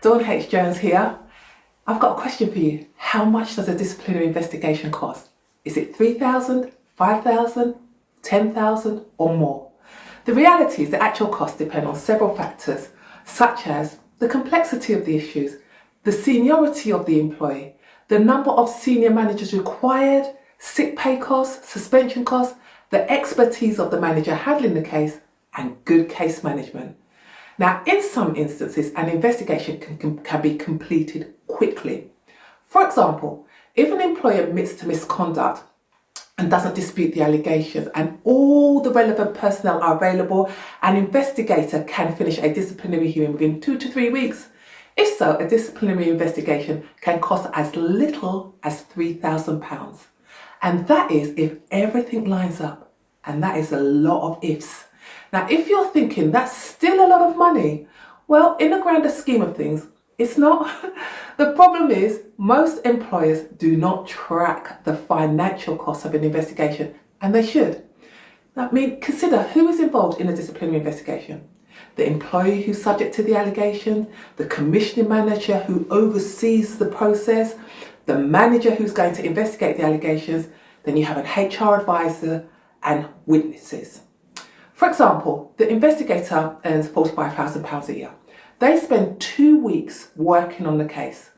Dawn H. Jones here. I've got a question for you. How much does a disciplinary investigation cost? Is it 3,000, 5,000, 10,000 or more? The reality is the actual costs depend on several factors, such as the complexity of the issues, the seniority of the employee, the number of senior managers required, sick pay costs, suspension costs, the expertise of the manager handling the case, and good case management. Now, in some instances, an investigation can be completed quickly. For example, if an employer admits to misconduct and doesn't dispute the allegations and all the relevant personnel are available, an investigator can finish a disciplinary hearing within 2 to 3 weeks. If so, a disciplinary investigation can cost as little as £3,000. And that is if everything lines up. And that is a lot of ifs. Now, if you're thinking that's still a lot of money, well, in the grander scheme of things, it's not. The problem is most employers do not track the financial costs of an investigation, and they should. I mean, consider who is involved in a disciplinary investigation. The employee who's subject to the allegation, the commissioning manager who oversees the process, the manager who's going to investigate the allegations, then you have an HR advisor and witnesses. For example, the investigator earns £45,000 a year. They spend 2 weeks working on the case.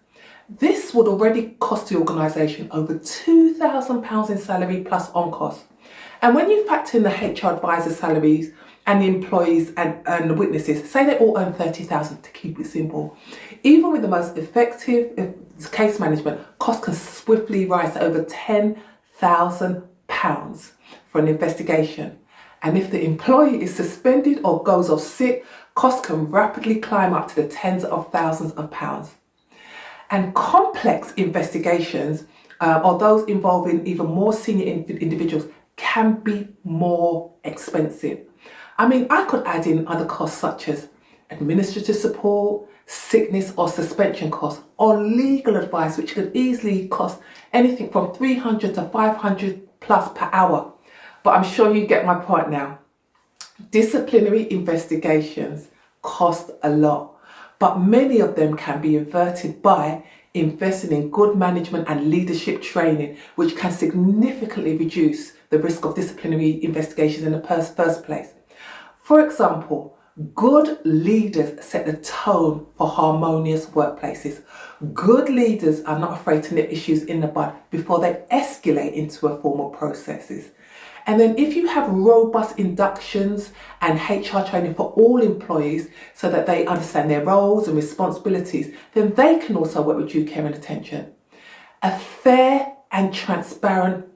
This would already cost the organisation over £2,000 in salary plus on costs. And when you factor in the HR advisor salaries and the employees and the witnesses, say they all earn £30,000 to keep it simple. Even with the most effective case management, costs can swiftly rise to over £10,000 for an investigation. And if the employee is suspended or goes off sick, costs can rapidly climb up to the tens of thousands of pounds. And complex investigations, or those involving even more senior individuals, can be more expensive. I mean, I could add in other costs such as administrative support, sickness or suspension costs, or legal advice, which could easily cost anything from 300 to 500 plus per hour. But I'm sure you get my point now. Disciplinary investigations cost a lot, but many of them can be averted by investing in good management and leadership training, which can significantly reduce the risk of disciplinary investigations in the first place. For example, good leaders set the tone for harmonious workplaces. Good leaders are not afraid to nip issues in the bud before they escalate into a formal processes. And then if you have robust inductions and HR training for all employees so that they understand their roles and responsibilities, then they can also work with due care and attention. A fair and transparent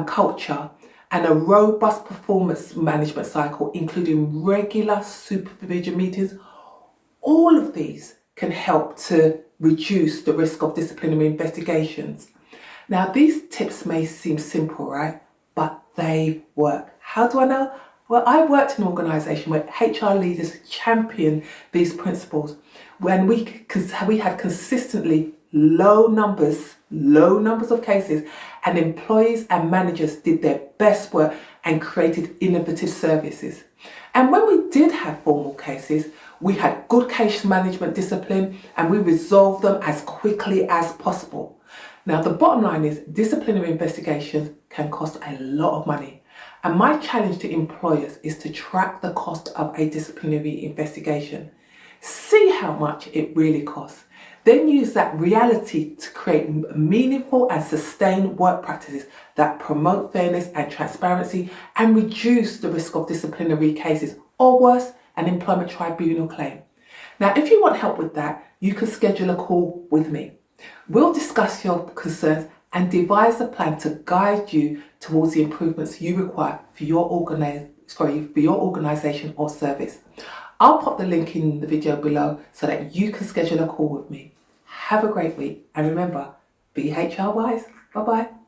culture and a robust performance management cycle, including regular supervision meetings, all of these can help to reduce the risk of disciplinary investigations. Now, these tips may seem simple, right? But they work. How do I know? Well, I worked in an organisation where HR leaders champion these principles when we had consistently low numbers of cases, and employees and managers did their best work and created innovative services. And when we did have formal cases, we had good case management discipline and we resolved them as quickly as possible. Now, the bottom line is disciplinary investigations can cost a lot of money. And my challenge to employers is to track the cost of a disciplinary investigation. See how much it really costs. Then use that reality to create meaningful and sustained work practices that promote fairness and transparency and reduce the risk of disciplinary cases, or worse, an employment tribunal claim. Now, if you want help with that, you can schedule a call with me. We'll discuss your concerns and devise a plan to guide you towards the improvements you require for your organisation or service. I'll pop the link in the video below so that you can schedule a call with me. Have a great week, and remember, be HR wise. Bye bye.